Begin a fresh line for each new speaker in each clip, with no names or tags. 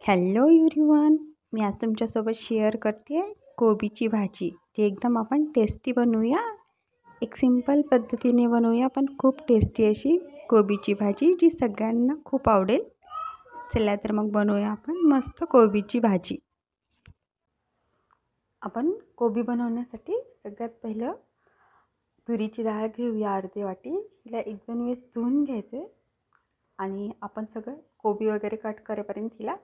Hello everyone. मी आज तुमच्यासोबत share करते कोबीची भाजी, जी एकदम आपण टेस्टी बनवूया. एक सिंपल पद्धतीने बनवूया, पण खूप टेस्टी अशी कोबीची भाजी, जी सगळ्यांना खूप आवडेल. चला तर मग बनवूया आपण मस्त कोबीची भाजी. आपण कोबी बनवण्यासाठी सगळ्यात पहिलं तुरीची डाळ घेऊया अर्धी वाटी. तिला 1-2 वेळेस धुवून घ्यायचे आणि आपण सगळं कोबी वगैरे कट करेपर्यंत तिला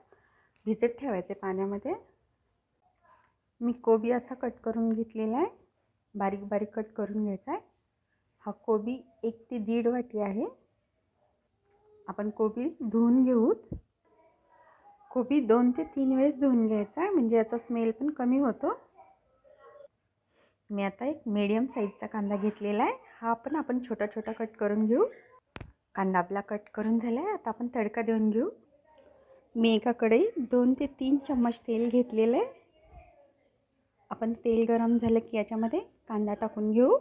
भिजत ठेवायचे पाण्यामध्ये. मी कोबी असा कट करून घेतलेला आहे, बारीक बारीक कट करून घ्यायचा आहे. हा कोबी 1 ते 1.5 वाटी आहे. आपण कोबी धुवून घेऊ. कोबी 2 ते 3 वेळेस धुवून घ्यायचा आहे, म्हणजे याचा स्मेल पण कमी होतो. मी आता एक मीडियम साईजचा कांदा घेतलेला आहे. हा पण आपण छोटा छोटा कट करून घेऊ. कांदा आपला कट करून झाला आहे. आता आपण तडका देऊन घेऊ. मी एका कढईत 2 ते 3 चम्मच तेल घेतलेलं आहे. आपण तेल गरम झालं की याच्यामध्ये कांदा टाकून घेऊ.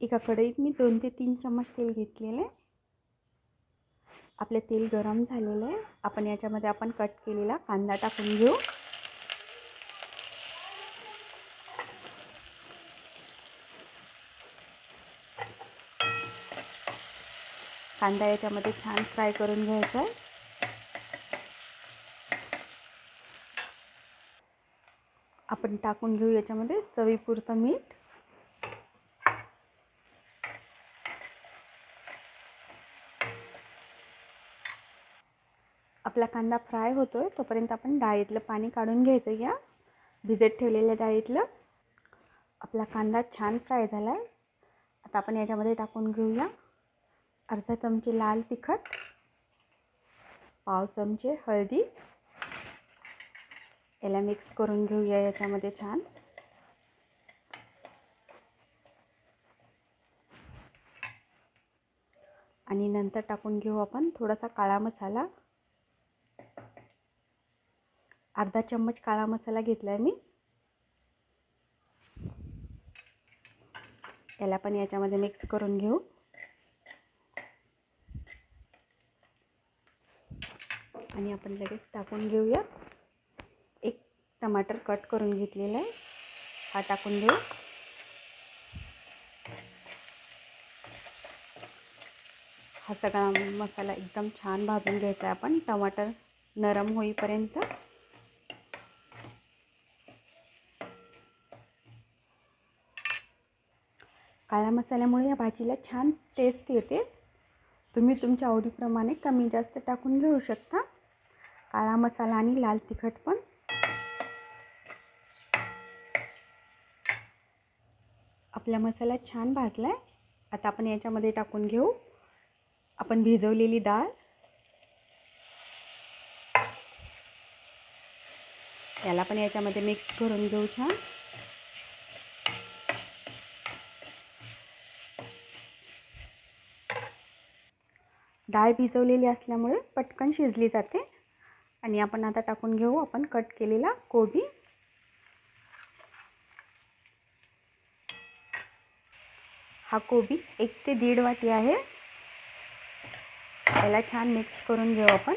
एका कढईत मी 2 ते 3 चम्मच तेल घेतलेलं आहे. आपले तेल गरम झालेलं आहे. आपण याच्यामध्ये कट केलेला कांदा टाकून घेऊ. कांदा याच्यामध्ये छान फ्राय करून घ्यायचा आहे. आपण टाकून घेऊ याच्यामध्ये चवीपुरतं मीठ. आपला कांदा फ्राय होतोय तोपर्यंत आपण डाळीतलं पाणी काढून घ्यायचं. या भिजत ठेवलेल्या डाळीतलं. आपला कांदा छान फ्राय झाला आहे. आता आपण याच्यामध्ये टाकून घेऊया अर्धा चमचे लाल तिखट, पाव चमचे हळदी. याला मिक्स करून घेऊया याच्यामध्ये छान. आणि नंतर टाकून घेऊ आपण थोडासा काळा मसाला. अर्धा चम्मच काळा मसाला घेतला आहे मी. याला पण याच्यामध्ये मिक्स करून घेऊ. आणि आपण लगेच टाकून घेऊया एक टमाटर कट करून घेतलेला आहे. हा टाकून घेऊ. हा सगळा मसाला एकदम छान भाजून घ्यायचा आहे आपण, टमाटर नरम होईपर्यंत. काळ्या मसाल्यामुळे या भाजीला छान टेस्ट येते. तुम्ही तुमच्या आवडीप्रमाणे कमी जास्त टाकून घेऊ शकता, काळा मसाला आणि लाल तिखट पण. आपला मसाला छान भाजला आहे. आता आपण याच्यामध्ये टाकून घेऊ आपण भिजवलेली डाळ. याला पण याच्यामध्ये मिक्स करून घेऊ छान. डाळ भिजवलेली असल्यामुळे पटकन शिजली जाते. आणि आपण आता टाकून घेऊ आपण कट केलेला कोबी. हा कोबी 1 ते 1.5 वाटी आहे. याला छान मिक्स करून घेऊ आपण.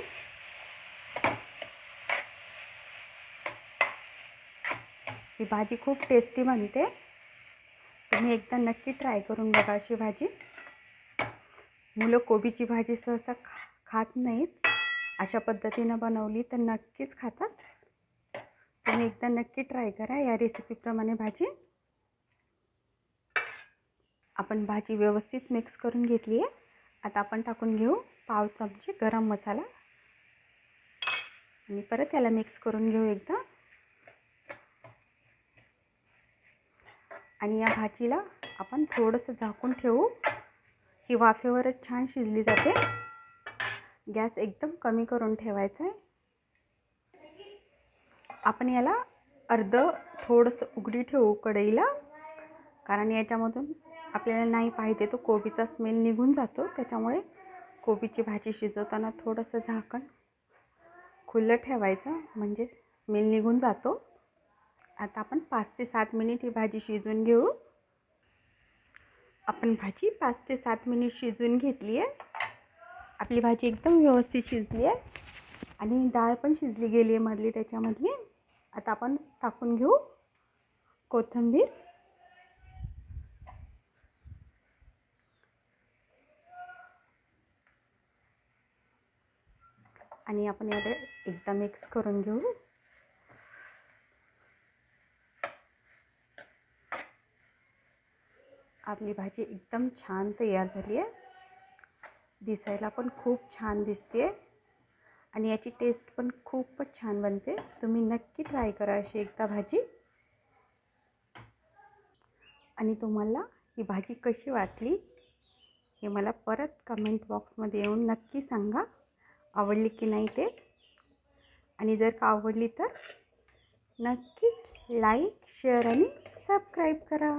ही भाजी खूप टेस्टी बनते. तुम्ही एकदा नक्की ट्राय करून बघा अशी भाजी. मुलं कोबीची भाजी सहसा खात नाहीत. अशा पद्धतीने बनवली तर नक्कीच खातात. तुम्ही एकदा नक्की ट्राय करा या रेसिपीप्रमाणे भाजी. आपण भाजी व्यवस्थित मिक्स करून घेतली आहे. आता आपण टाकून घेऊ पाव चमचे गरम मसाला. आणि परत याला मिक्स करून घेऊ एकदा. आणि या भाजीला आपण थोडंसं झाकून ठेवू. ही वाफेवरच छान शिजली जाते. गॅस एकदम कमी करून ठेवायचा आहे. आपण याला थोडंसं उघडी ठेवू कढईला, कारण याच्यामधून आपल्याला नाही पाहिजे तो कोबीचा स्मेल निघून जातो. त्याच्यामुळे कोबीची भाजी शिजवताना थोडंसं झाकण खुलं ठेवायचं, म्हणजे स्मेल निघून जातो. आता आपण 5 ते 7 मिनिट ही भाजी शिजवून घेऊ. आपण भाजी 5 ते 7 मिनिट शिजवून घेतली आहे. आपली भाजी एकदम व्यवस्थित शिजली आहे. आणि डाळ पण शिजली गेली आहे मधली त्याच्यामध्ये. आता आपण टाकून घेऊ कोथिंबीर. आणि आपण याला एकदा मिक्स करून घेऊ. आपली भाजी एकदम छान तयार झाली आहे. दिसायला पण खूप छान दिसते आणि याची टेस्ट पण खूपच छान बनते. तुम्ही नक्की ट्राय करा अशी एकदा भाजी. आणि तुम्हाला ही भाजी कशी वाटली हे मला परत कमेंट बॉक्समध्ये येऊन नक्की सांगा, आवडली की नाही ते. आणि जर का आवडली तर नक्कीच लाईक, शेअर आणि सबस्क्राईब करा.